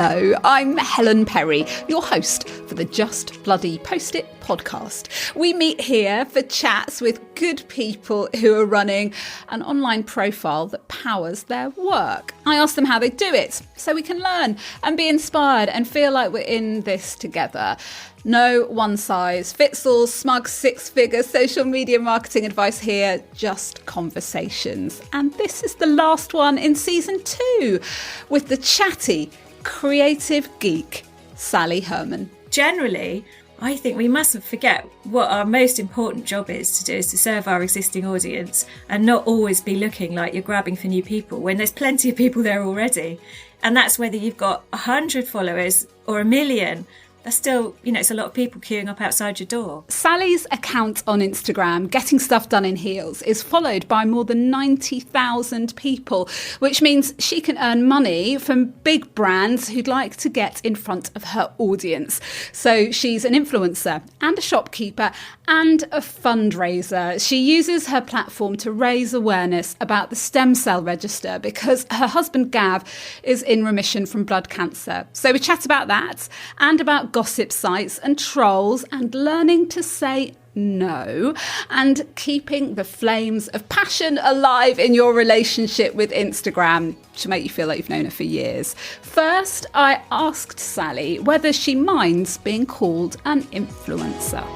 Hello, I'm Helen Perry, your host for the Just Bloody Post-it podcast. We meet here for chats with good people who are running an online profile that powers their work. I ask them how they do it so we can learn and be inspired and feel like we're in this together. No one-size-fits-all smug six-figure social media marketing advice here, just conversations. And this is the last one in season 2 with the chatty, creative geek, Sally Hurman. Generally, I think we mustn't forget what our most important job is to serve our existing audience and not always be looking like you're grabbing for new people when there's plenty of people there already. And that's whether you've got 100 followers or 1 million. That's still, it's a lot of people queuing up outside your door. Sally's account on Instagram, Getting Stuff Done in Heels, is followed by more than 90,000 people, which means she can earn money from big brands who'd like to get in front of her audience. So she's an influencer and a shopkeeper and a fundraiser. She uses her platform to raise awareness about the stem cell register because her husband Gav is in remission from blood cancer. So we chat about that and about gossip sites and trolls and learning to say no and keeping the flames of passion alive in your relationship with Instagram to make you feel like you've known her for years. First, I asked Sally whether she minds being called an influencer.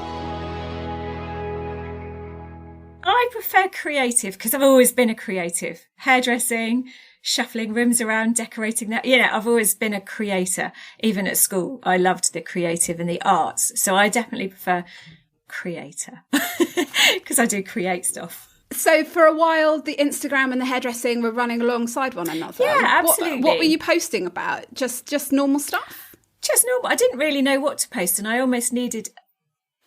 I prefer creative because I've always been a creative. Hairdressing, shuffling rooms around, decorating that. I've always been a creator. Even at school, I loved the creative and the arts. So I definitely prefer creator because I do create stuff. So for a while, the Instagram and the hairdressing were running alongside one another. Yeah, absolutely. What were you posting about? Just normal stuff? Just normal. I didn't really know what to post and I almost needed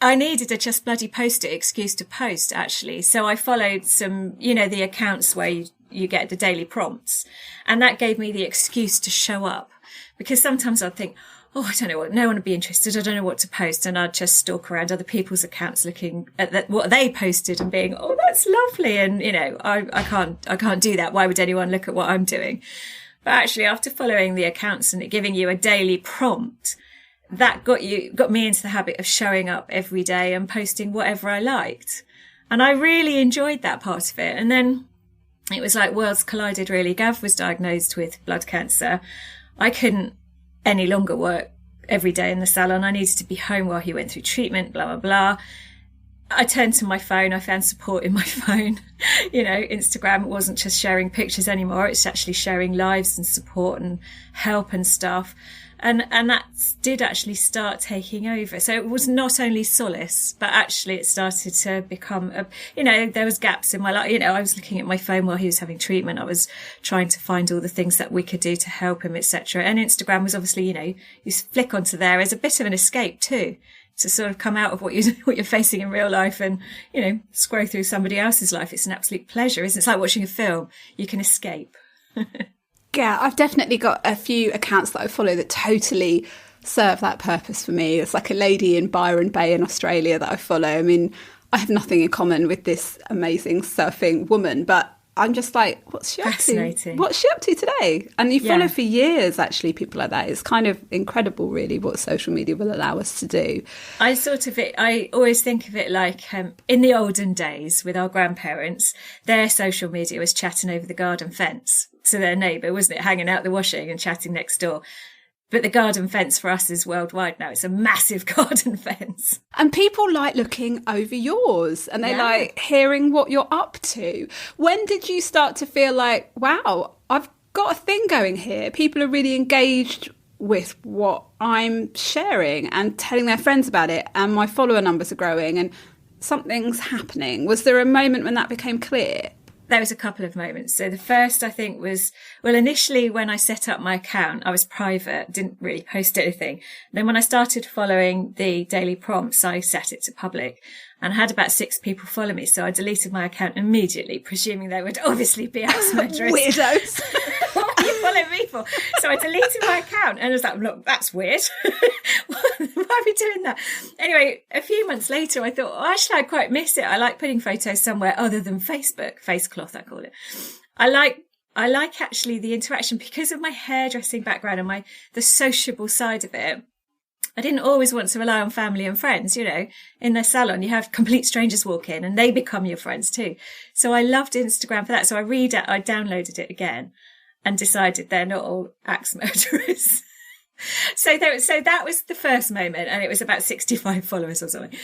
a Just Bloody Post-it excuse to post, actually. So I followed some, the accounts where you get the daily prompts. And that gave me the excuse to show up. Because sometimes I'd think, I don't know what, no one would be interested. I don't know what to post. And I'd just stalk around other people's accounts looking at what they posted and being, oh, that's lovely. And, I can't do that. Why would anyone look at what I'm doing? But actually, after following the accounts and it giving you a daily prompt, that got me into the habit of showing up every day and posting whatever I liked. And I really enjoyed that part of it. And then it was like worlds collided, really. Gav was diagnosed with blood cancer. I couldn't any longer work every day in the salon. I needed to be home while he went through treatment, blah, blah, blah. I turned to my phone. I found support in my phone. Instagram wasn't just sharing pictures anymore. It's actually sharing lives and support and help and stuff. And that did actually start taking over. So it was not only solace, but actually it started to become, there was gaps in my life. I was looking at my phone while he was having treatment. I was trying to find all the things that we could do to help him, etc. And Instagram was obviously, you flick onto there as a bit of an escape too, to sort of come out of what you're facing in real life and, scroll through somebody else's life. It's an absolute pleasure, isn't it? It's like watching a film. You can escape. Yeah, I've definitely got a few accounts that I follow that totally serve that purpose for me. It's like a lady in Byron Bay in Australia that I follow. I mean, I have nothing in common with this amazing surfing woman, but I'm just like, what's she up to? What's she up to today? And you follow for years, actually, people like that. It's kind of incredible, really, what social media will allow us to do. I always think of it like in the olden days with our grandparents, their social media was chatting over the garden fence to their neighbour, wasn't it? Hanging out the washing and chatting next door. But the garden fence for us is worldwide now. It's a massive garden fence. And people like looking over yours and they like hearing what you're up to. When did you start to feel like, wow, I've got a thing going here? People are really engaged with what I'm sharing and telling their friends about it, and my follower numbers are growing and something's happening. Was there a moment when that became clear? There was a couple of moments. So the first, I think, was, initially when I set up my account, I was private, didn't really post anything. And then when I started following the daily prompts, I set it to public and had about 6 people follow me. So I deleted my account immediately, presuming they would obviously be axe murderers. Weirdos. What are you following me for? So I deleted my account and I was like, look, that's weird. Why are we doing that? Anyway, a few months later, I thought, actually, I quite miss it. I like putting photos somewhere other than Facebook, face cloth, I call it. I I like actually the interaction because of my hairdressing background and the sociable side of it. I didn't always want to rely on family and friends, in their salon, you have complete strangers walk in and they become your friends too. So I loved Instagram for that. So I downloaded it again and decided they're not all axe murderers. So that was the first moment, and it was about 65 followers or something.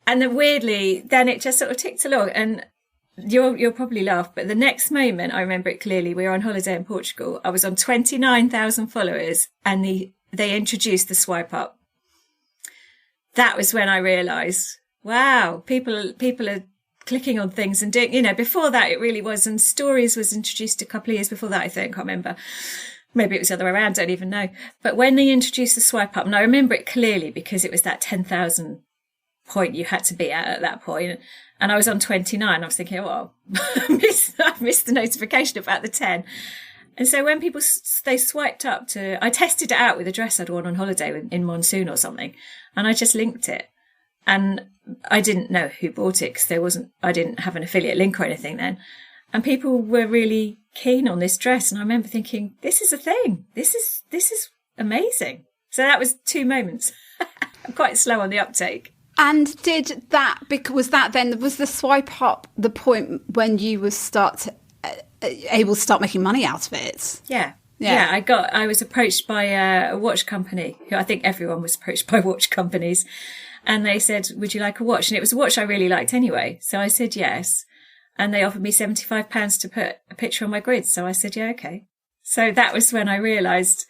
And then weirdly, then it just sort of ticked along, and you'll probably laugh, but the next moment, I remember it clearly, we were on holiday in Portugal. I was on 29,000 followers, and they introduced the swipe up. That was when I realised, wow, people are clicking on things and doing, before that it really was, and stories was introduced a couple of years before that, I think, I can't remember. Maybe it was the other way around, don't even know. But when they introduced the swipe up, and I remember it clearly because it was that 10,000 point you had to be at that point, and I was on 29, I was thinking, well, I missed the notification about the 10. And so when they swiped up I tested it out with a dress I'd worn on holiday in monsoon or something, and I just linked it. And I didn't know who bought it because I didn't have an affiliate link or anything then. And people were really keen on this dress. And I remember thinking, this is a thing. This is amazing. So that was 2 moments. I'm quite slow on the uptake. And was the swipe up the point when you were able to start making money out of it? Yeah. I was approached by a watch company. I think everyone was approached by watch companies. And they said, would you like a watch? And it was a watch I really liked anyway. So I said yes. And they offered me £75 to put a picture on my grid. So I said, yeah, okay. So that was when I realised,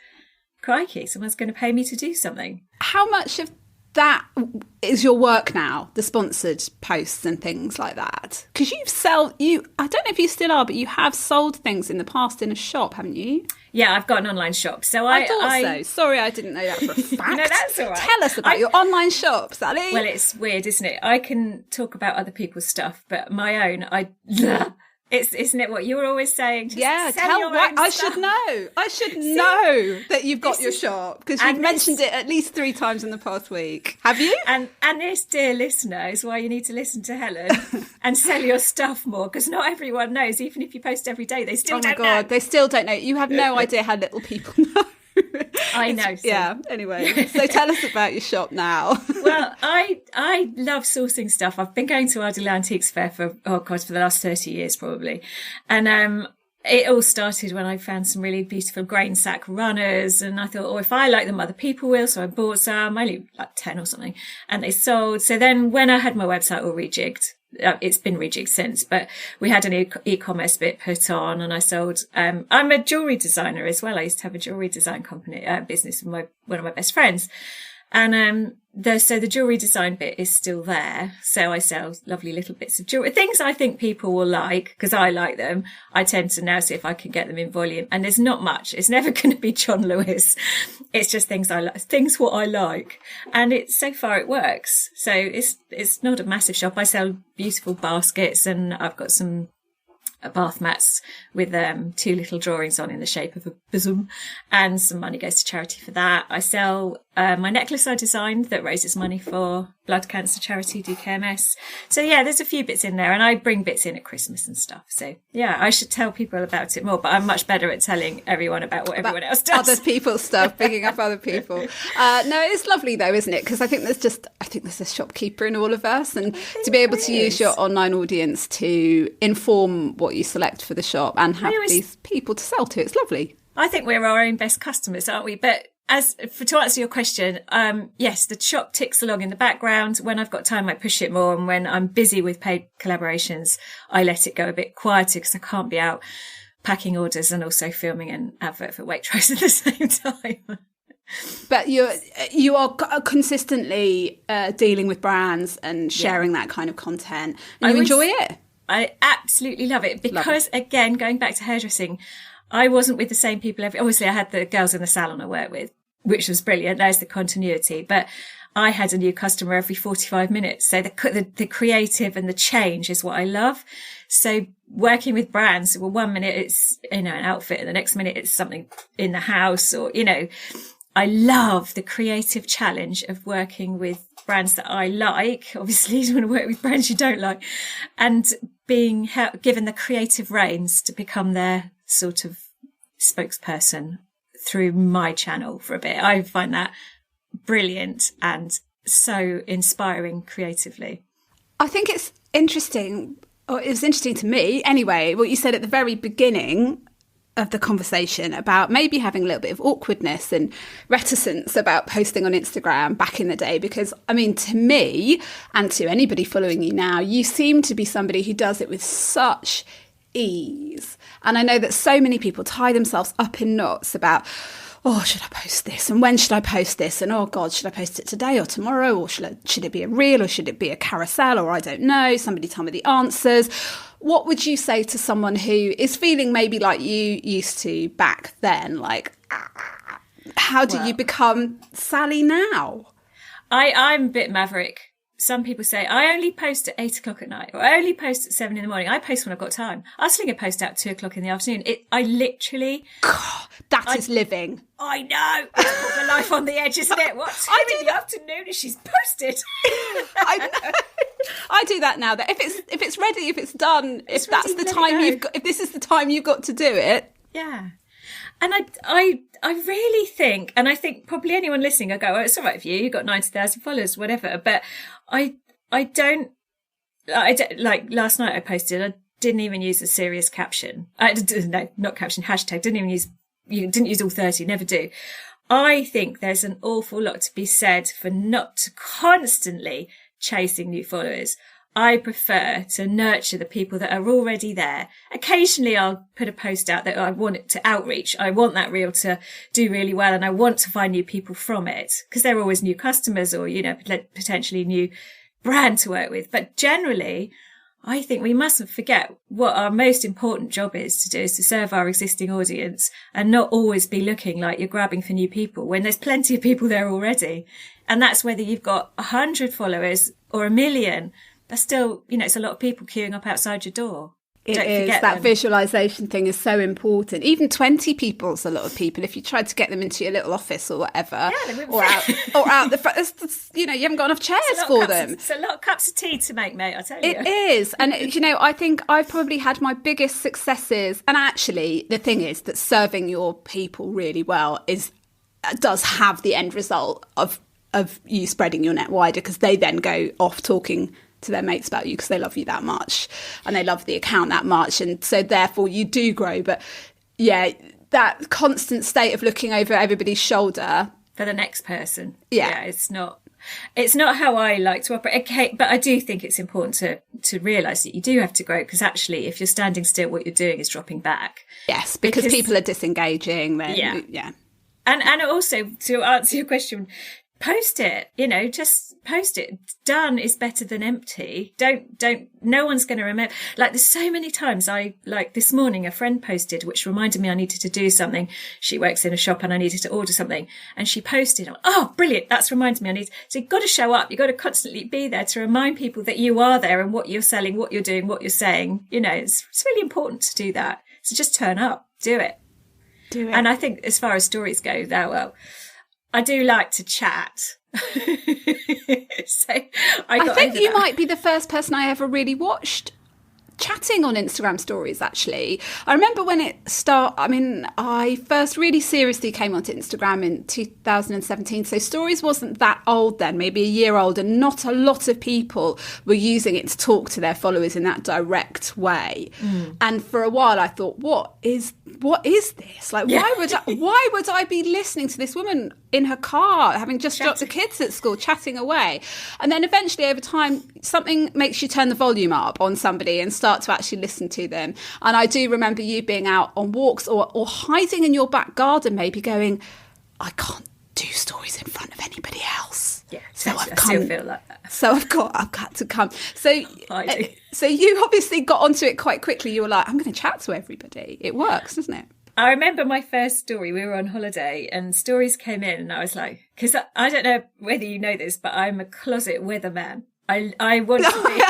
crikey, someone's going to pay me to do something. How much of that is your work now, the sponsored posts and things like that? Because I don't know if you still are, but you have sold things in the past in a shop, haven't you? Yeah, I've got an online shop. So I thought so. Sorry, I didn't know that for a fact. No, that's all right. Tell us about your online shop, Sally. Well, it's weird, isn't it? I can talk about other people's stuff, but my own, isn't it what you were always saying? Just sell your own I stuff. should know. I should know that you've got your shop, because you've mentioned it at least 3 times in the past week. Have you? And this, dear listener, is why you need to listen to Helen and sell your stuff more, because not everyone knows. Even if you post every day, they still don't know. Oh my God, they still don't know. You have no idea how little people know. I know. So. Yeah. Anyway, so tell us about your shop now. Well, I love sourcing stuff. I've been going to Ardell Antiques Fair for the last 30 years probably, and it all started when I found some really beautiful grain sack runners, and I thought, if I like them, other people will. So I bought some, only like 10 or something, and they sold. So then when I had my website all rejigged. It's been rejigged since, but we had an e-commerce bit put on, and I sold. I'm a jewellery designer as well. I used to have a jewellery design company business with one of my best friends, and the jewellery design bit is still there. So I sell lovely little bits of jewellery, things I think people will like because I like them. I tend to now see if I can get them in volume, and there's not much. It's never going to be John Lewis. It's just things I like, what I like, and so far it works. So it's not a massive shop. I sell beautiful baskets, and I've got some bath mats with 2 little drawings on in the shape of a bosom, and some money goes to charity for that. I sell my necklace I designed that raises money for blood cancer charity, DKMS. So yeah, there's a few bits in there, and I bring bits in at Christmas and stuff. So yeah, I should tell people about it more, but I'm much better at telling everyone about what everyone else does. Other people's stuff, picking up other people. No, it's lovely though, isn't it? Because I think there's a shopkeeper in all of us, and to be able to use your online audience to inform what you select for the shop and have these people to sell to, it's lovely. I think we're our own best customers, aren't we? But to answer your question, yes, the shop ticks along in the background. When I've got time, I push it more. And when I'm busy with paid collaborations, I let it go a bit quieter because I can't be out packing orders and also filming an advert for Waitrose at the same time. But you are consistently dealing with brands and sharing that kind of content. And you enjoy it? I absolutely love it because, again, going back to hairdressing, I wasn't with the same people obviously I had the girls in the salon I worked with, which was brilliant. There's the continuity, but I had a new customer every 45 minutes. So the creative and the change is what I love. So working with brands, well, 1 minute it's, an outfit, and the next minute it's something in the house, or, I love the creative challenge of working with brands that I like. Obviously, you don't want to work with brands you don't like, and being given the creative reins to become their sort of spokesperson through my channel for a bit. I find that brilliant and so inspiring creatively. I think it's interesting, or it was interesting to me anyway, what you said at the very beginning of the conversation about maybe having a little bit of awkwardness and reticence about posting on Instagram back in the day, because I mean, to me and to anybody following you now, you seem to be somebody who does it with such ease. And I know that so many people tie themselves up in knots about, oh, should I post this? And when should I post this? And oh God, should I post it today or tomorrow? Or should it be a reel, or should it be a carousel? Or I don't know. Somebody tell me the answers. What would you say to someone who is feeling maybe like you used to back then? Like, how do you become Sally now? I'm a bit maverick. Some people say, I only post at 8 o'clock at night, or I only post at 7 in the morning. I post when I've got time. I'll sling a post out at 2 o'clock in the afternoon. I literally... God, that is living. I know. It's put my life on the edge, isn't it? What time in the afternoon is she's posted? I know. I do that now. That if it's ready, if it's done, if that's the time you've got, if this is the time you've got to do it. Yeah. And I really think, and I think probably anyone listening, I go, oh, it's all right for you. You've got 90,000 followers, whatever. But I don't, like last night I posted, I didn't even use a serious caption. No, not caption, hashtag. Didn't use all 30, never do. I think there's an awful lot to be said for not constantly chasing new followers. I prefer to nurture the people that are already there. Occasionally I'll put a post out that I want it to outreach. I want that reel to do really well, and I want to find new people from it, because they're always new customers or, you know, potentially new brand to work with. But generally, I think we mustn't forget what our most important job is to do, is to serve our existing audience and not always be looking like you're grabbing for new people when there's plenty of people there already. And that's whether you've got 100 followers or 1 million. That's still, you know, it's a lot of people queuing up outside your door. It is. That visualization thing is so important. Even 20 people is a lot of people. If you tried to get them into your little office or whatever, or out the front, you know, you haven't got enough chairs for them. It's a lot of cups of tea to make, mate, I tell you. It is. And, you know, I think I've probably had my biggest successes. And actually, the thing is that serving your people really well does have the end result of you spreading your net wider, because they then go off talking to their mates about you because they love you that much and they love the account that much, and so therefore you do grow. But yeah, that constant state of looking over everybody's shoulder for the next person, it's not how I like to operate. Okay, but I do think it's important to realise that you do have to grow, because actually if you're standing still, what you're doing is dropping back. Yes, because people are disengaging then. Yeah. And also, to answer your question, post it, you know, just post it. Done is better than empty. No one's going to remember. Like, there's so many times like this morning, a friend posted, which reminded me I needed to do something. She works in a shop and I needed to order something, and she posted, oh, brilliant. That's reminded me so you've got to show up. You've got to constantly be there to remind people that you are there and what you're selling, what you're doing, what you're saying. You know, it's really important to do that. So just turn up, do it. And I think as far as stories go, I do like to chat. So I think you might be the first person I ever really watched chatting on Instagram stories, actually. I remember when it started. I mean, I first really seriously came onto Instagram in 2017, so stories wasn't that old then, maybe a year old, and not a lot of people were using it to talk to their followers in that direct way. And for a while I thought, what is this? Like, why would I be listening to this woman in her car, having just dropped the kids at school, chatting away? And then eventually over time, something makes you turn the volume up on somebody and start to actually listen to them. And I do remember you being out on walks or hiding in your back garden, maybe going, I can't do stories in front of anybody else. Yeah, so I still feel like that. So I've got to come. So you obviously got onto it quite quickly. You were like, I'm going to chat to everybody. It works, doesn't it? I remember my first story. We were on holiday and stories came in, and I was like, because I don't know whether you know this, but I'm a closet weatherman. I want to be.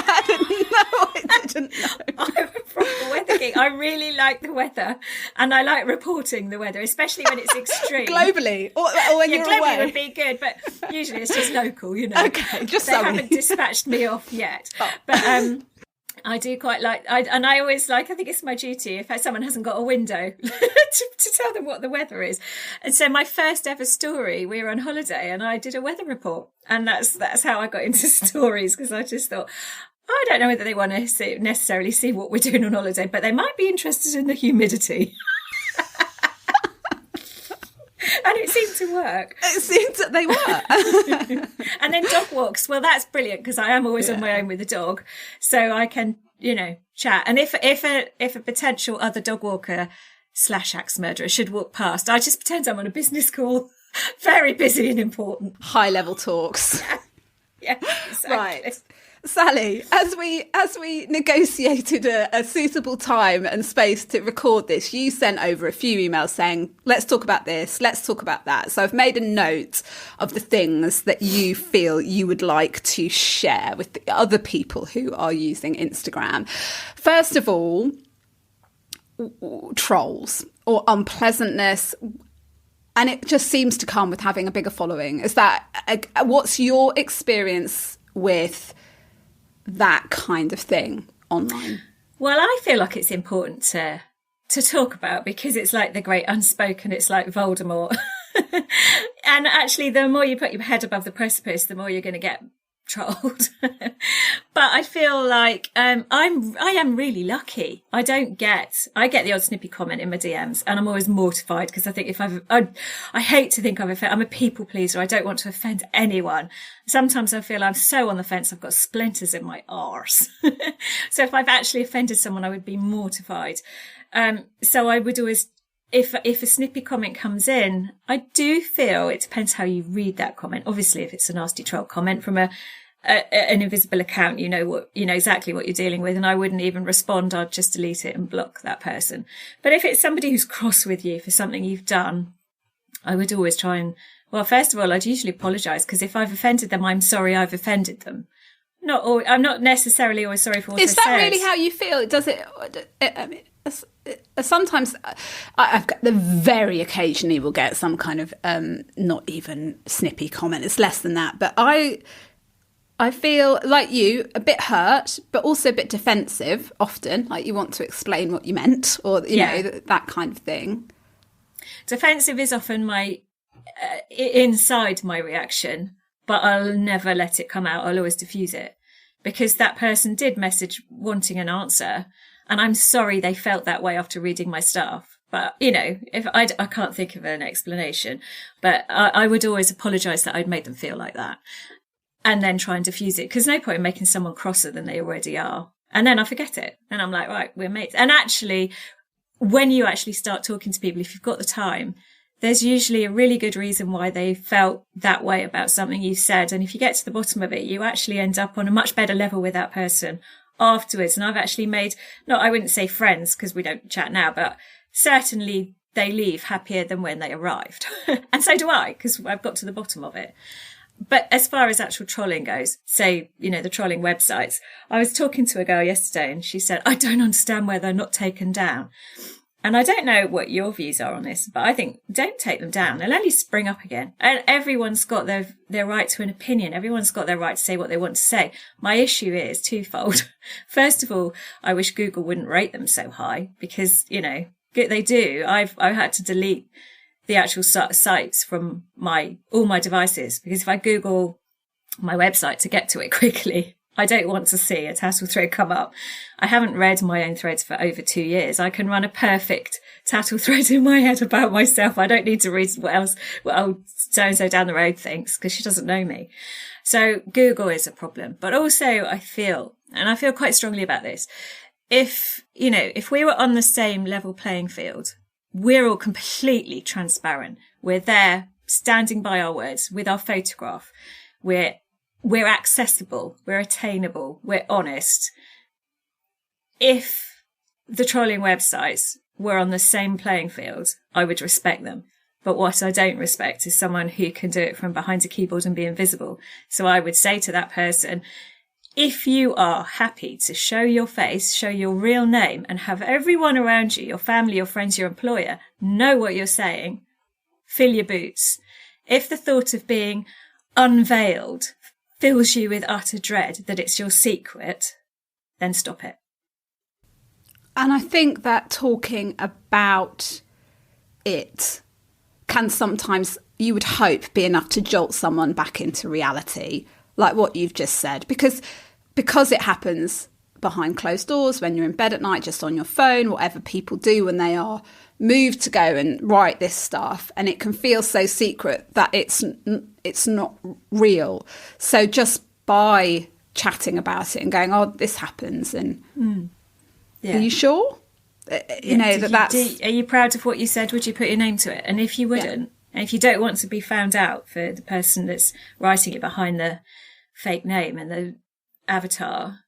I didn't know. I'm a proper weather geek. I really like the weather, and I like reporting the weather, especially when it's extreme. Globally, or when you're globally away. Would be good, but usually it's just local, you know. Okay, just they haven't dispatched me off yet. But I do quite like, I always like, I think it's my duty if someone hasn't got a window to tell them what the weather is. And so my first ever story, we were on holiday and I did a weather report, and that's how I got into stories, because I just thought, I don't know whether they want to necessarily see what we're doing on holiday, but they might be interested in the humidity. And it seemed to work. It seemed that they were. And then dog walks. Well, that's brilliant, because I am always on my own with a dog, so I can, chat. And if a potential other dog walker / axe murderer should walk past, I just pretend I'm on a business call, very busy and important. High level talks. Yeah, exactly. Right. Sally, as we negotiated a suitable time and space to record this, you sent over a few emails saying, let's talk about this, let's talk about that. So I've made a note of the things that you feel you would like to share with the other people who are using Instagram. First of all, trolls or unpleasantness. And it just seems to come with having a bigger following. What's your experience with that kind of thing online? Well, I feel like it's important to talk about, because it's like the great unspoken, it's like Voldemort. And actually, the more you put your head above the precipice, the more you're going to get trolled. But I feel like I am really lucky. I get the odd snippy comment in my DMs, and I'm always mortified, because I think I hate to think I'm a people pleaser. I don't want to offend anyone. Sometimes I feel I'm so on the fence, I've got splinters in my arse. So if I've actually offended someone, I would be mortified. So I would always, if a snippy comment comes in, I do feel it depends how you read that comment. Obviously, if it's a nasty troll comment from an invisible account, you know exactly what you're dealing with, and I wouldn't even respond. I'd just delete it and block that person. But if it's somebody who's cross with you for something you've done, I would always try and, well, first of all, I'd usually apologise, because if I've offended them, I'm sorry I've offended them. I'm not necessarily always sorry for what I said. Is that really how you feel? Does it? I mean, sometimes I've got, very occasionally will get some kind of not even snippy comment. It's less than that, but I feel like you, a bit hurt, but also a bit defensive. Often, like you want to explain what you meant, or you know, that kind of thing. Defensive is often my inside my reaction, but I'll never let it come out. I'll always diffuse it, because that person did message wanting an answer. And I'm sorry they felt that way after reading my stuff. But, if I can't think of an explanation, but I would always apologise that I'd made them feel like that, and then try and diffuse it, because no point in making someone crosser than they already are. And then I forget it. And I'm like, right, we're mates. And actually, when you actually start talking to people, if you've got the time, there's usually a really good reason why they felt that way about something you've said. And if you get to the bottom of it, you actually end up on a much better level with that person afterwards. And I've actually made, I wouldn't say friends, because we don't chat now, but certainly they leave happier than when they arrived. And so do I, because I've got to the bottom of it. But as far as actual trolling goes, say, the trolling websites, I was talking to a girl yesterday and she said, I don't understand why they're not taken down. And I don't know what your views are on this, but I think don't take them down. They'll only spring up again. And everyone's got their right to an opinion. Everyone's got their right to say what they want to say. My issue is twofold. First of all, I wish Google wouldn't rate them so high, because, they do. I've had to delete the actual sites from all my devices, because if I Google my website to get to it quickly, I don't want to see a tattle thread come up. I haven't read my own threads for over 2 years. I can run a perfect tattle thread in my head about myself. I don't need to read what old so-and-so down the road thinks, because she doesn't know me. So Google is a problem. But also I feel quite strongly about this, if we were on the same level playing field, we're all completely transparent. We're there standing by our words with our photograph. We're accessible, we're attainable, we're honest. If the trolling websites were on the same playing field, I would respect them. But what I don't respect is someone who can do it from behind a keyboard and be invisible. So I would say to that person, if you are happy to show your face, show your real name, and have everyone around you, your family, your friends, your employer, know what you're saying, fill your boots. If the thought of being unveiled fills you with utter dread that it's your secret, then stop it. And I think that talking about it can sometimes, you would hope, be enough to jolt someone back into reality, like what you've just said, because it happens behind closed doors, when you're in bed at night, just on your phone, whatever people do when they are moved to go and write this stuff, and it can feel so secret that it's not real. So just by chatting about it and going, oh, this happens, and are you sure? Are you proud of what you said? Would you put your name to it? And if you wouldn't, and if you don't want to be found out for the person that's writing it behind the fake name and the avatar,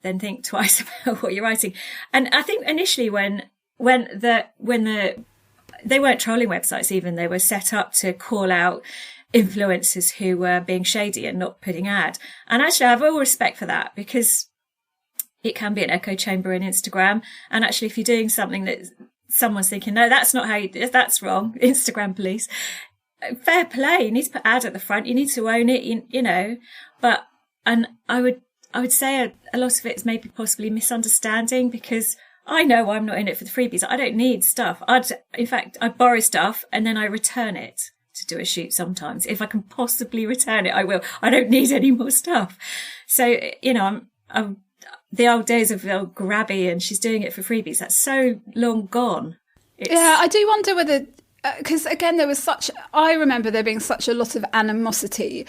then think twice about what you're writing. And I think initially when they weren't trolling websites even, they were set up to call out influencers who were being shady and not putting ad. And actually I have all respect for that, because it can be an echo chamber in Instagram. And actually, if you're doing something that someone's thinking, no, that's not how you, that's wrong, Instagram police, fair play. You need to put ad at the front. You need to own it, you know. But, and I would say a lot of it is maybe possibly misunderstanding, because I know I'm not in it for the freebies. I don't need stuff. In fact, I borrow stuff and then I return it to do a shoot sometimes. If I can possibly return it, I will. I don't need any more stuff. So, you know, I'm the old days of grabby and she's doing it for freebies, that's so long gone. Yeah, I do wonder whether, because again, I remember there being such a lot of animosity,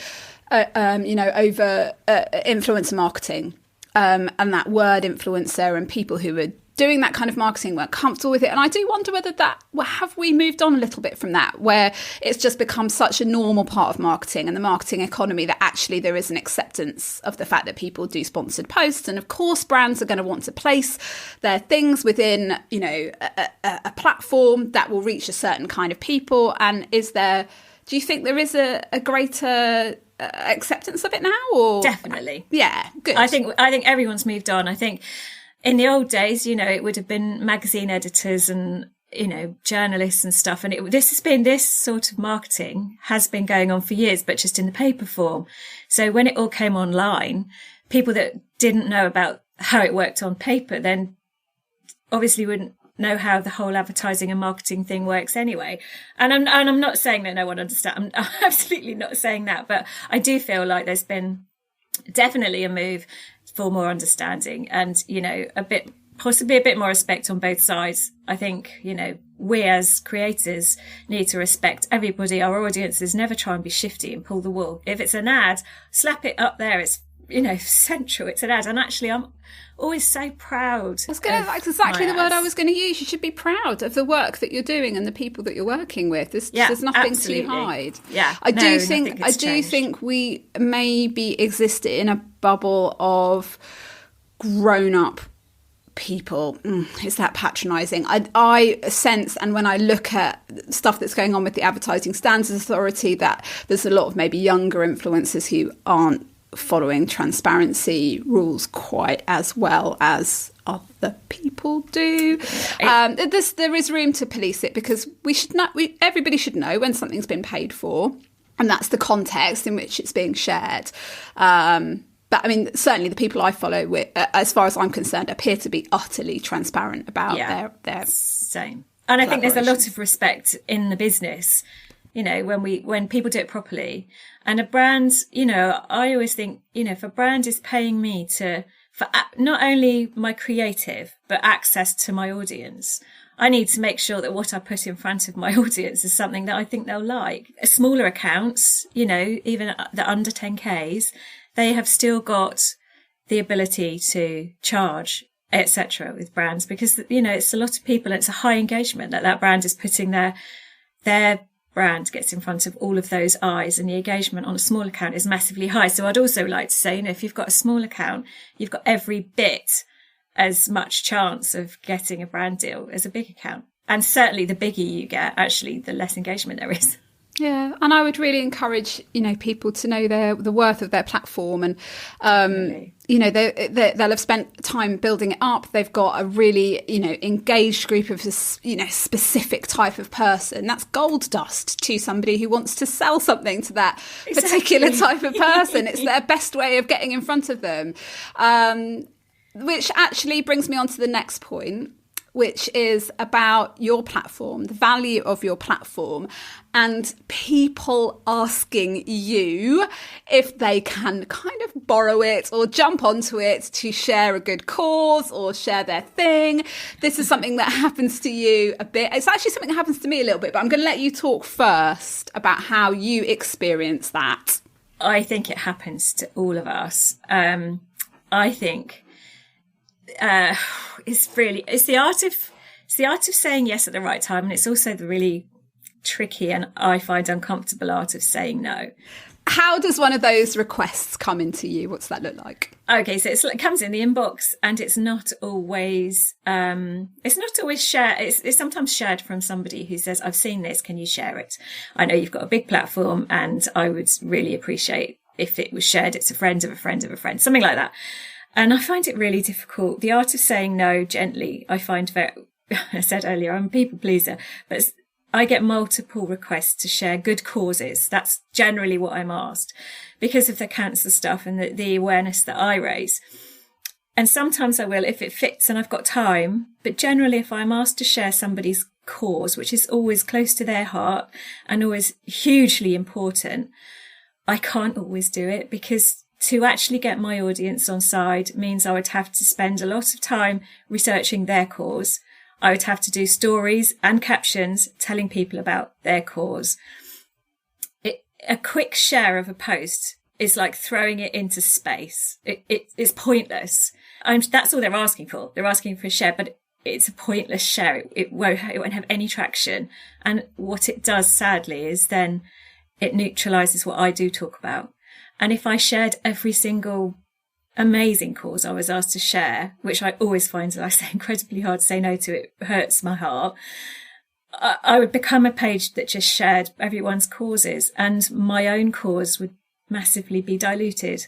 over influencer marketing, and that word influencer, and people who were doing that kind of marketing weren't comfortable with it. And I do wonder whether have we moved on a little bit from that, where it's just become such a normal part of marketing and the marketing economy that actually there is an acceptance of the fact that people do sponsored posts. And of course, brands are going to want to place their things within, a platform that will reach a certain kind of people. And do you think there is a greater acceptance of it now? Or definitely. Yeah, good. I think everyone's moved on. I think in the old days, it would have been magazine editors and, journalists and stuff. And this sort of marketing has been going on for years, but just in the paper form. So when it all came online, people that didn't know about how it worked on paper then obviously wouldn't know how the whole advertising and marketing thing works anyway. And I'm not saying that no one understands. I'm absolutely not saying that, but I do feel like there's been definitely a move for more understanding and, possibly a bit more respect on both sides. I think, we as creators need to respect everybody, our audiences, never try and be shifty and pull the wool. If it's an ad, slap it up there. It's, central. It's an ad. And actually, I'm always so proud. That's exactly the word I was going to use. You should be proud of the work that you're doing and the people that you're working with. There's nothing absolutely. to hide. Yeah, I do think we maybe exist in a bubble of grown-up people. Is that patronising? I sense, and when I look at stuff that's going on with the Advertising Standards Authority, that there's a lot of maybe younger influencers who aren't following transparency rules quite as well as other people do. There is room to police it, because everybody should know when something's been paid for, and that's the context in which it's being shared. But I mean, certainly the people I follow, as far as I'm concerned, appear to be utterly transparent about their same. And I think there's a lot of respect in the business, when people do it properly. And a brand, I always think, if a brand is paying me for not only my creative, but access to my audience, I need to make sure that what I put in front of my audience is something that I think they'll like. Smaller accounts, even the under 10Ks, they have still got the ability to charge, etc., with brands, because, it's a lot of people. And it's a high engagement that brand is putting their brand gets in front of all of those eyes, and the engagement on a small account is massively high. So I'd also like to say, if you've got a small account, you've got every bit as much chance of getting a brand deal as a big account. And certainly the bigger you get, actually, the less engagement there is. Yeah, and I would really encourage, people to know the worth of their platform, and they'll have spent time building it up. They've got a really, engaged group of specific type of person. That's gold dust to somebody who wants to sell something to that particular type of person. It's their best way of getting in front of them. Which actually brings me on to the next point, which is about your platform, the value of your platform, and people asking you if they can kind of borrow it or jump onto it to share a good cause or share their thing. This is something that happens to you a bit. It's actually something that happens to me a little bit, but I'm going to let you talk first about how you experience that. I think it happens to all of us. I think it's the art of saying yes at the right time, and it's also the really tricky and I find uncomfortable art of saying no. How does one of those requests come into you? What's that look like? Okay, so it comes in the inbox, and it's not always shared. It's sometimes shared from somebody who says, "I've seen this. Can you share it? I know you've got a big platform, and I would really appreciate if it was shared. It's a friend of a friend of a friend, something like that." And I find it really difficult. The art of saying no gently, I find very, I said earlier, I'm a people pleaser, but I get multiple requests to share good causes. That's generally what I'm asked because of the cancer stuff and the awareness that I raise. And sometimes I will if it fits and I've got time. But generally, if I'm asked to share somebody's cause, which is always close to their heart and always hugely important, I can't always do it because to actually get my audience on side means I would have to spend a lot of time researching their cause. I would have to do stories and captions telling people about their cause. A quick share of a post is like throwing it into space. It's pointless. That's all they're asking for. They're asking for a share, but it's a pointless share. It won't have any traction. And what it does, sadly, is then it neutralizes what I do talk about. And if I shared every single amazing cause I was asked to share, which I always find, like I say, incredibly hard to say no to, it hurts my heart, I would become a page that just shared everyone's causes, and my own cause would massively be diluted.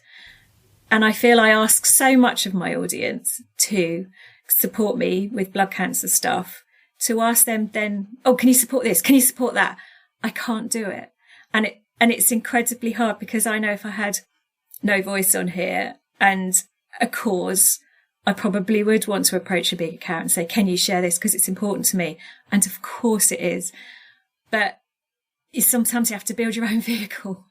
And I feel I ask so much of my audience to support me with blood cancer stuff, to ask them then, oh, can you support this? Can you support that? I can't do it. And it's incredibly hard because I know if I had no voice on here and a cause, I probably would want to approach a big account and say, can you share this? Because it's important to me. And of course it is. But sometimes you have to build your own vehicle.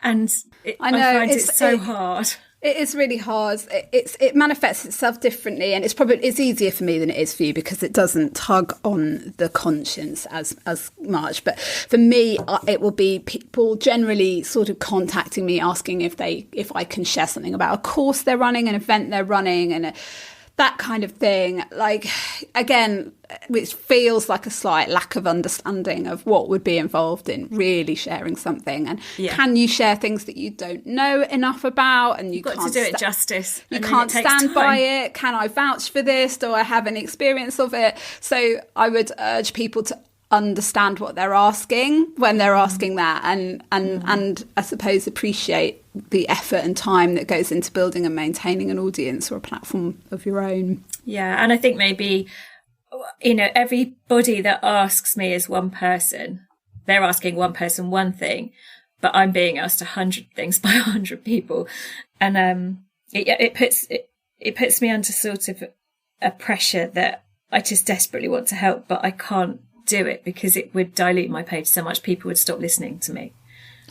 And I find it's so hard. It is really hard. It manifests itself differently, and it's easier for me than it is for you because it doesn't tug on the conscience as much. But for me, it will be people generally sort of contacting me asking if I can share something about a course they're running, an event they're running, and that kind of thing. Like, again, which feels like a slight lack of understanding of what would be involved in really sharing something. And can you share things that you don't know enough about? And you've got to do it justice. You can't stand by it. Can I vouch for this? Do I have any experience of it? So I would urge people to understand what they're asking when they're asking that, and I suppose appreciate the effort and time that goes into building and maintaining an audience or a platform of your own. Yeah, and I think maybe, everybody that asks me is one person. They're asking one person one thing, but I'm being asked 100 things by 100 people, and it puts me under sort of a pressure that I just desperately want to help, but I can't do it because it would dilute my page so much people would stop listening to me.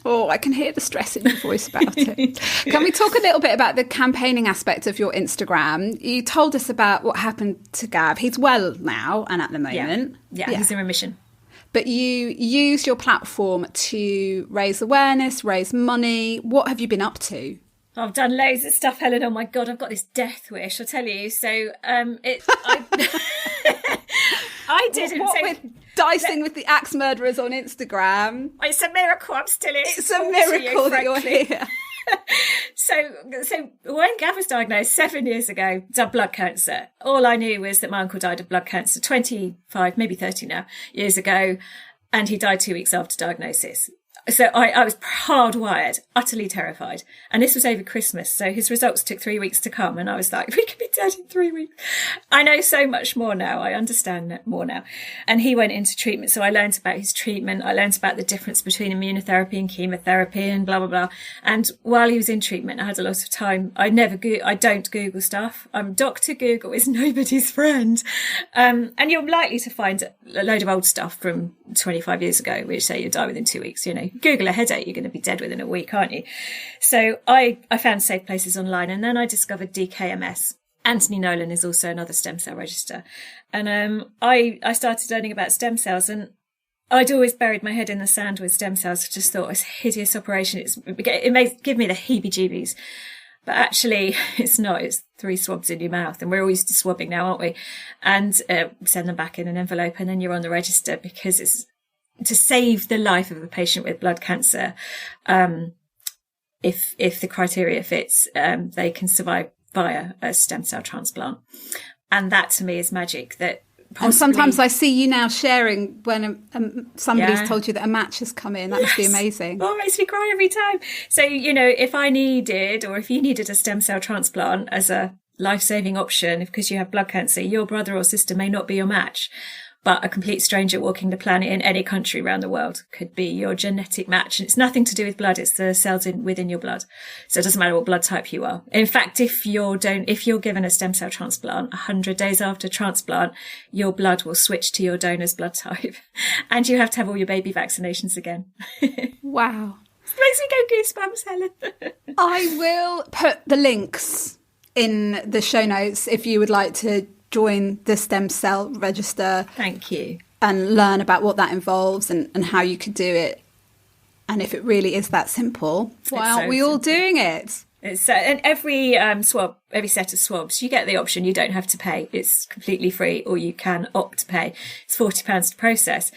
Oh, I can hear the stress in your voice about it. Can we talk a little bit about the campaigning aspect of your Instagram? You told us about what happened to Gav. He's well now and at the moment. Yeah, he's in remission. But you use your platform to raise awareness, raise money. What have you been up to? I've done loads of stuff, Helen. Oh my God, I've got this death wish, I'll tell you. So I did. What with dicing with the axe murderers on Instagram? It's a miracle I'm still here. It's a miracle that you're here. So when Gav was diagnosed 7 years ago, blood cancer, all I knew was that my uncle died of blood cancer 25, maybe 30 now, years ago, and he died 2 weeks after diagnosis. So I was hardwired, utterly terrified. And this was over Christmas. So his results took 3 weeks to come. And I was like, we could be dead in 3 weeks. I know so much more now. I understand more now. And he went into treatment. So I learned about his treatment. I learned about the difference between immunotherapy and chemotherapy and blah, blah, blah. And while he was in treatment, I had a lot of time. I don't Google stuff. Dr. Google is nobody's friend. And you're likely to find a load of old stuff from 25 years ago, which say you die within 2 weeks, Google a headache, you're going to be dead within a week, aren't you? So I found safe places online, and then I discovered DKMS. Anthony Nolan is also another stem cell register. And I started learning about stem cells, and I'd always buried my head in the sand with stem cells. I just thought it was a hideous operation. It may give me the heebie-jeebies. But actually, it's not. It's 3 swabs in your mouth. And we're all used to swabbing now, aren't we? And send them back in an envelope, and then you're on the register, because it's to save the life of a patient with blood cancer. If the criteria fits, they can survive via a stem cell transplant. And that to me is magic. That possibly... And sometimes I see you now sharing when somebody's told you that a match has come in. That must be amazing. Oh, it makes me cry every time. So, if I needed, or if you needed a stem cell transplant as a life-saving option, because you have blood cancer, your brother or sister may not be your match. But a complete stranger walking the planet in any country around the world could be your genetic match. And it's nothing to do with blood. It's the cells within your blood. So it doesn't matter what blood type you are. In fact, if you're given a stem cell transplant, 100 days after transplant, your blood will switch to your donor's blood type. And you have to have all your baby vaccinations again. Wow. It makes me go goosebumps, Helen. I will put the links in the show notes if you would like to join the stem cell register. Thank you. And learn about what that involves and how you could do it. And if it really is that simple, why aren't we all doing it? It's and every every set of swabs, you get the option. You don't have to pay. It's completely free, or you can opt to pay. It's £40 to process.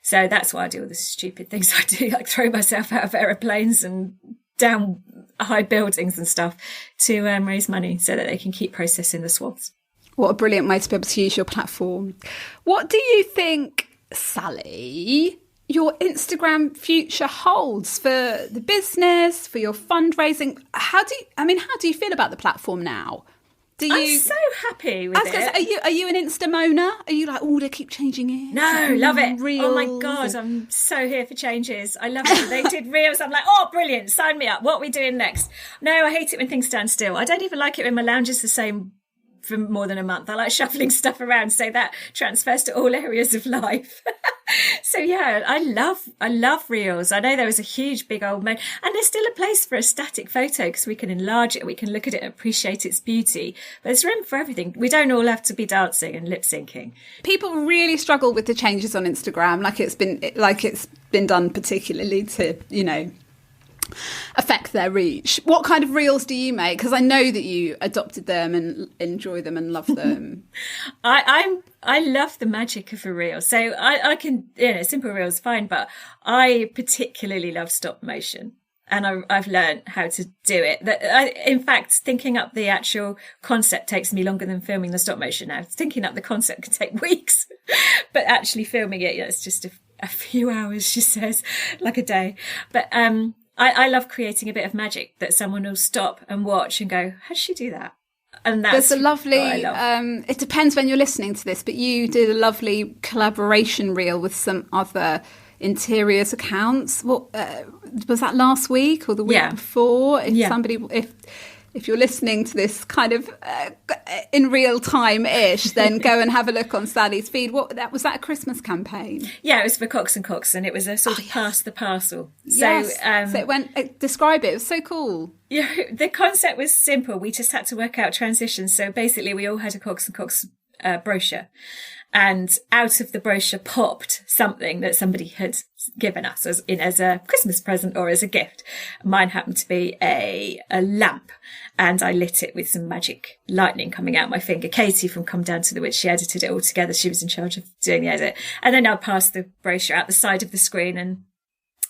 So that's why I do all the stupid things I do, like throw myself out of aeroplanes and down high buildings and stuff to raise money so that they can keep processing the swabs. What a brilliant way to be able to use your platform. What do you think, Sally, your Instagram future holds for the business, for your fundraising? How do you feel about the platform now? I'm so happy with it. Are you an Instamoner? Are you like, they keep changing it? No, love it. Reels. Oh my God, I'm so here for changes. I love it. They did reels. I'm like, brilliant. Sign me up. What are we doing next? No, I hate it when things stand still. I don't even like it when my lounge is the same for more than a month. I like shuffling stuff around, so that transfers to all areas of life. So yeah, I love reels. I know there was a huge big old and there's still a place for a static photo because we can enlarge it, we can look at it and appreciate its beauty. But there's room for everything. We don't all have to be dancing and lip syncing. People really struggle with the changes on Instagram, like it's been done particularly to, affect their reach. What kind of reels do you make? Because I know that you adopted them and enjoy them and love them. I love the magic of a reel. So I can, simple reels fine, but I particularly love stop motion. And I've learned how to do it. In fact, thinking up the actual concept takes me longer than filming the stop motion now. Thinking up the concept can take weeks, but actually filming it, it's just a few hours, she says, like a day. But I love creating a bit of magic that someone will stop and watch and go, how did she do that? And that's a lovely, what I love. It depends when you're listening to this, but you did a lovely collaboration reel with some other interiors accounts. What was that, last week or the week before? If you're listening to this kind of in real time-ish, then go and have a look on Sally's feed. Was that a Christmas campaign? Yeah, it was for Cox and Cox, and it was a sort of pass the parcel. Yes. So it went. Describe it. It was so cool. Yeah, the concept was simple. We just had to work out transitions. So basically, we all had a Cox and Cox brochure. And out of the brochure popped something that somebody had given us as a Christmas present or as a gift. Mine happened to be a lamp, and I lit it with some magic lightning coming out my finger. Katie from Come Down to the Witch, she edited it all together. She was in charge of doing the edit. And then I passed the brochure out the side of the screen, and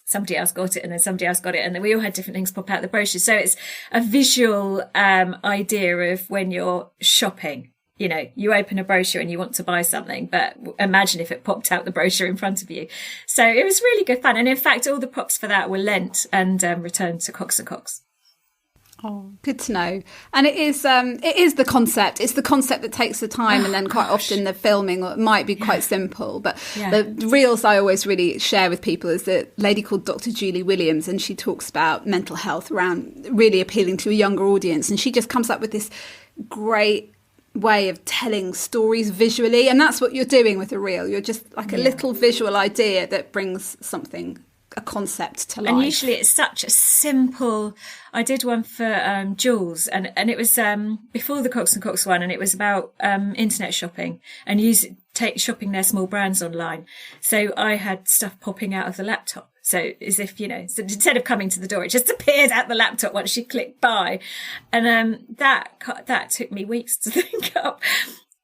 somebody else got it, and then somebody else got it, and then we all had different things pop out the brochure. So it's a visual idea of when you're shopping you open a brochure and you want to buy something, but imagine if it popped out the brochure in front of you. So it was really good fun. And in fact, all the props for that were lent and returned to Cox & Cox. Oh, good to know. And it is the concept. It's the concept that takes the time, and then quite often the filming might be quite simple. But the reels I always really share with people is a lady called Dr. Julie Williams, and she talks about mental health around really appealing to a younger audience. And she just comes up with this great way of telling stories visually. And that's what you're doing with a reel. You're just like a little visual idea that brings a concept to life. And usually it's such a simple. I did one for Jules, and it was before the Cox & Cox one, and it was about internet shopping and shopping their small brands online. So I had stuff popping out of the laptop. So as if, so instead of coming to the door, it just appeared at the laptop once she clicked buy. And that took me weeks to think up.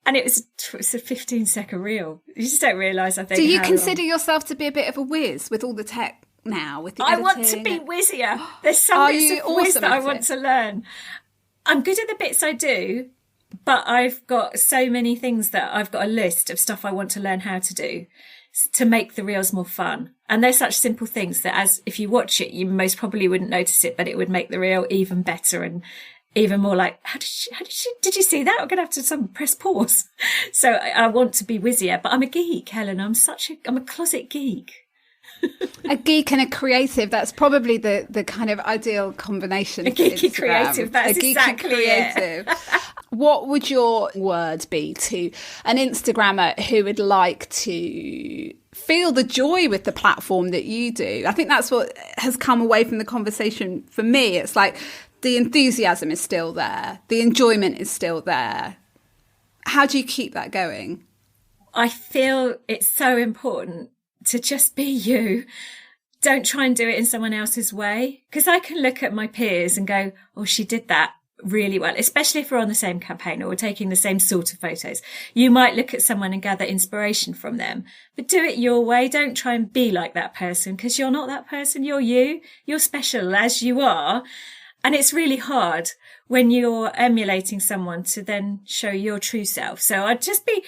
And it was a 15-second reel. You just don't realise, I think. Do you consider yourself to be a bit of a whiz with all the tech now? With the editing? I want to be whizzier. There's some bits of whiz that I want to learn. I'm good at the bits I do, but I've got so many things that I've got a list of stuff I want to learn how to do to make the reels more fun. And they're such simple things that if you watch it, you most probably wouldn't notice it, but it would make the reel even better and even more like, did you see that? I'm going to have to press pause. So I want to be whizzier, but I'm a geek, Helen. I'm a closet geek. A geek and a creative. That's probably the kind of ideal combination. A geeky creative. That's exactly it. What would your word be to an Instagrammer who would like to feel the joy with the platform that you do? I think that's what has come away from the conversation for me. It's like, the enthusiasm is still there. The enjoyment is still there. How do you keep that going? I feel it's so important to just be you. Don't try and do it in someone else's way. Because I can look at my peers and go, oh, she did that really well, especially if we're on the same campaign or we're taking the same sort of photos. You might look at someone and gather inspiration from them, but do it your way. Don't try and be like that person, because you're not that person. You're you. You're special as you are. And it's really hard when you're emulating someone to then show your true self. So I'd just be,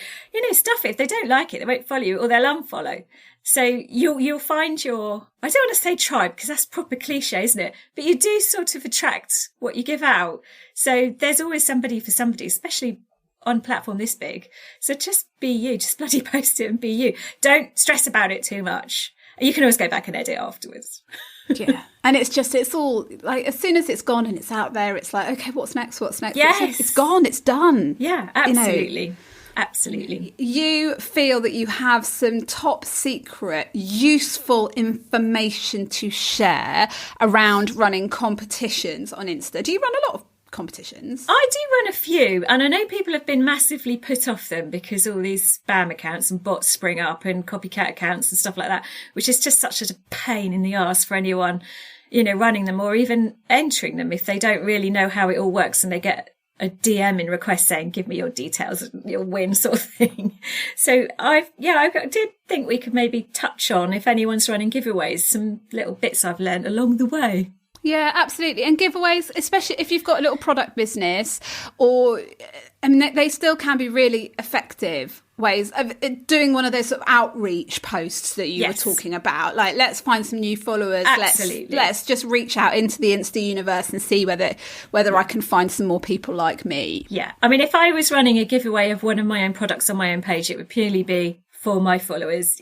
stuff it. If they don't like it, they won't follow you or they'll unfollow. So you'll find I don't want to say tribe because that's proper cliche, isn't it? But you do sort of attract what you give out. So there's always somebody for somebody, especially on a platform this big. So just be you, just bloody post it and be you. Don't stress about it too much. You can always go back and edit afterwards. Yeah. And it's all like, as soon as it's gone and it's out there, it's like, okay, what's next? Yes. It's gone, it's done. Yeah, absolutely. Absolutely. You feel that you have some top secret, useful information to share around running competitions on Insta. Do you run a lot of competitions? I do run a few, and I know people have been massively put off them because all these spam accounts and bots spring up and copycat accounts and stuff like that, which is just such a pain in the arse for anyone, running them or even entering them if they don't really know how it all works and they get a DM in request saying, give me your details, you'll win, sort of thing. So I did think we could maybe touch on, if anyone's running giveaways, some little bits I've learned along the way. Yeah, absolutely. And giveaways, especially if you've got a little product business, or they still can be really effective ways of doing one of those sort of outreach posts that you were talking about. Like, let's find some new followers. Absolutely. Let's just reach out into the Insta universe and see whether I can find some more people like me. Yeah. I mean, if I was running a giveaway of one of my own products on my own page, it would purely be for my followers,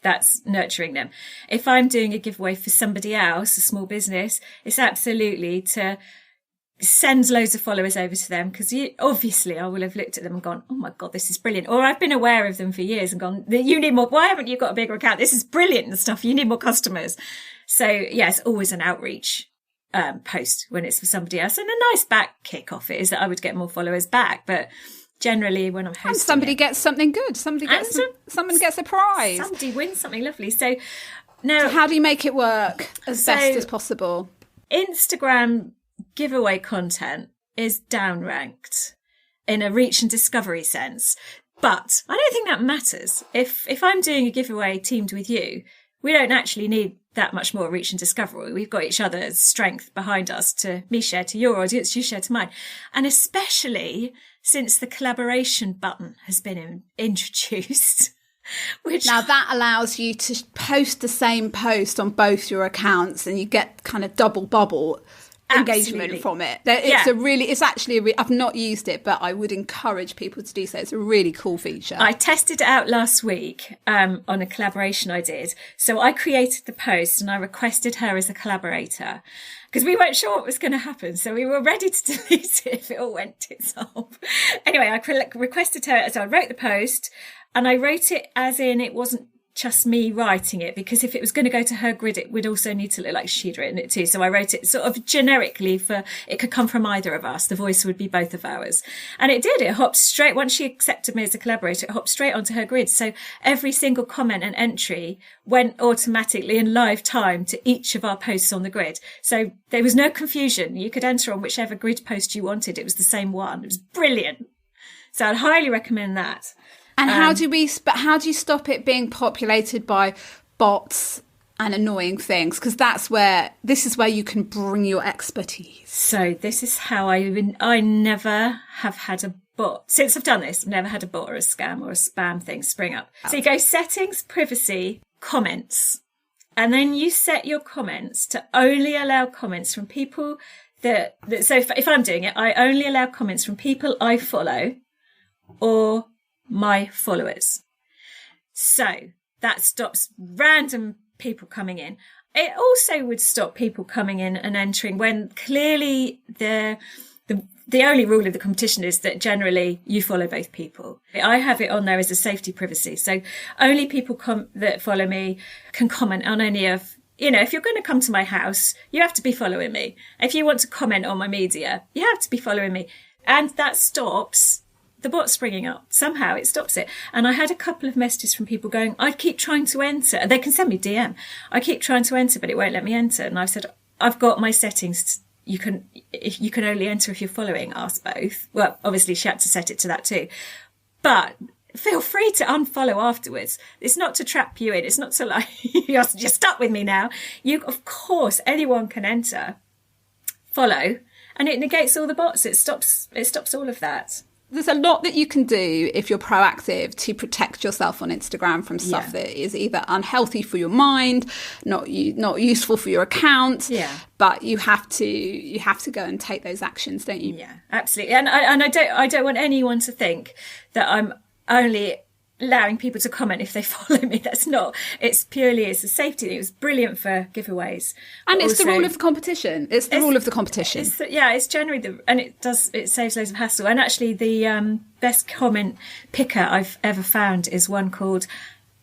that's nurturing them. If I'm doing a giveaway for somebody else, a small business, it's absolutely to send loads of followers over to them, because obviously I will have looked at them and gone, oh my God, this is brilliant. Or I've been aware of them for years and gone, you need more. Why haven't you got a bigger account? This is brilliant and stuff. You need more customers. So yeah, it's always an outreach post when it's for somebody else. And a nice back kick off it is that I would get more followers back. But generally when I'm hosting and somebody gets something good. Someone gets a prize. Somebody wins something lovely. So now, so how do you make it work as best as possible? Instagram giveaway content is downranked in a reach and discovery sense. But I don't think that matters. If I'm doing a giveaway teamed with you, we don't actually need that much more reach and discovery. We've got each other's strength behind us, to me share to your audience, you share to mine. And especially since the collaboration button has been introduced. Which now that allows you to post the same post on both your accounts, and you get kind of double bubble engagement from it. It's actually I've not used it, but I would encourage people to do so. It's a really cool feature. I tested it out last week on a collaboration I did. So I created the post and I requested her as a collaborator because we weren't sure what was going to happen. So we were ready to delete it if it all went tits up. Anyway, I requested her. So I wrote the post, and I wrote it as in it wasn't just me writing it, because if it was going to go to her grid, it would also need to look like she'd written it too. So I wrote it sort of generically it could come from either of us. The voice would be both of ours. And it did. It hopped straight, once she accepted me as a collaborator, it hopped straight onto her grid. So every single comment and entry went automatically in live time to each of our posts on the grid. So there was no confusion. You could enter on whichever grid post you wanted. It was the same one. It was brilliant. So I'd highly recommend that. And how do you stop it being populated by bots and annoying things? Because this is where you can bring your expertise. So this is how I never have had a bot. Since I've done this, I've never had a bot or a scam or a spam thing spring up. So you go settings, privacy, comments, and then you set your comments to only allow comments from people so if I'm doing it, I only allow comments from people I follow or my followers. So that stops random people coming in. It also would stop people coming in and entering when clearly the only rule of the competition is that generally you follow both people. I have it on there as a safety privacy. So only people that follow me can comment on any of, if you're going to come to my house, you have to be following me. If you want to comment on my media, you have to be following me. And that stops the bot springing up. Somehow it stops it. And I had a couple of messages from people going, I keep trying to enter. They can send me DM. I keep trying to enter, but it won't let me enter. And I've said, I've got my settings. You can only enter if you're following us both. Well, obviously she had to set it to that too. But feel free to unfollow afterwards. It's not to trap you in. It's not to like, you're stuck with me now. Of course, anyone can enter, follow, and it negates all the bots. It stops all of that. There's a lot that you can do if you're proactive to protect yourself on Instagram from stuff that is either unhealthy for your mind, not useful for your account. Yeah. But you have to go and take those actions, don't you? Yeah, absolutely. And I don't want anyone to think that I'm only allowing people to comment if they follow me. That's not. It's a safety thing. It was brilliant for giveaways. And it's also the rule of the competition. It's generally it saves loads of hassle. And actually the best comment picker I've ever found is one called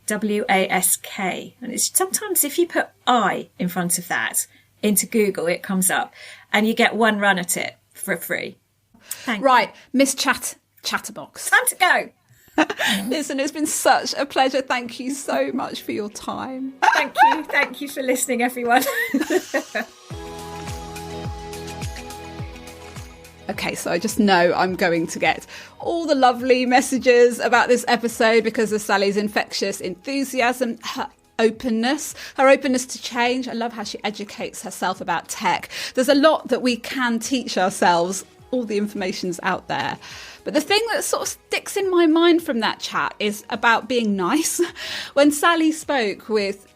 WASK. And it's sometimes if you put I in front of that into Google, it comes up and you get one run at it for free. Thanks. Right, Miss Chatterbox. Time to go. Listen, it's been such a pleasure. Thank you so much for your time. Thank you for listening, everyone. Okay, so I just know I'm going to get all the lovely messages about this episode because of Sally's infectious enthusiasm, her openness to change. I love how she educates herself about tech. There's a lot that we can teach ourselves. All the information's out there. But the thing that sort of sticks in my mind from that chat is about being nice. When Sally spoke with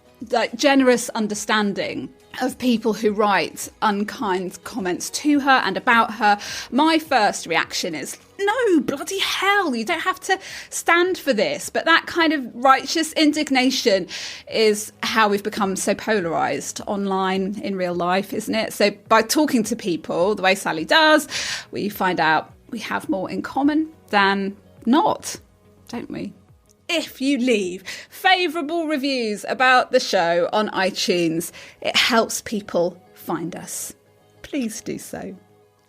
generous understanding of people who write unkind comments to her and about her, my first reaction is, no, bloody hell, you don't have to stand for this. But that kind of righteous indignation is how we've become so polarised online in real life, isn't it? So by talking to people the way Sally does, we find out we have more in common than not, don't we? If you leave favourable reviews about the show on iTunes, it helps people find us. Please do so.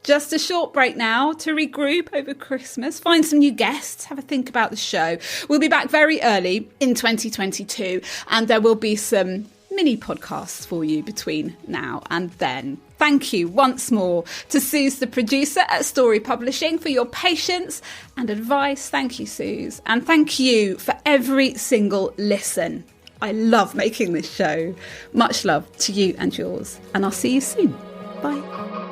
Just a short break now to regroup over Christmas, find some new guests, have a think about the show. We'll be back very early in 2022 and there will be some mini podcasts for you between now and then. Thank you once more to Suze, the producer at Story Publishing, for your patience and advice. Thank you, Suze. And thank you for every single listen. I love making this show. Much love to you and yours. And I'll see you soon. Bye.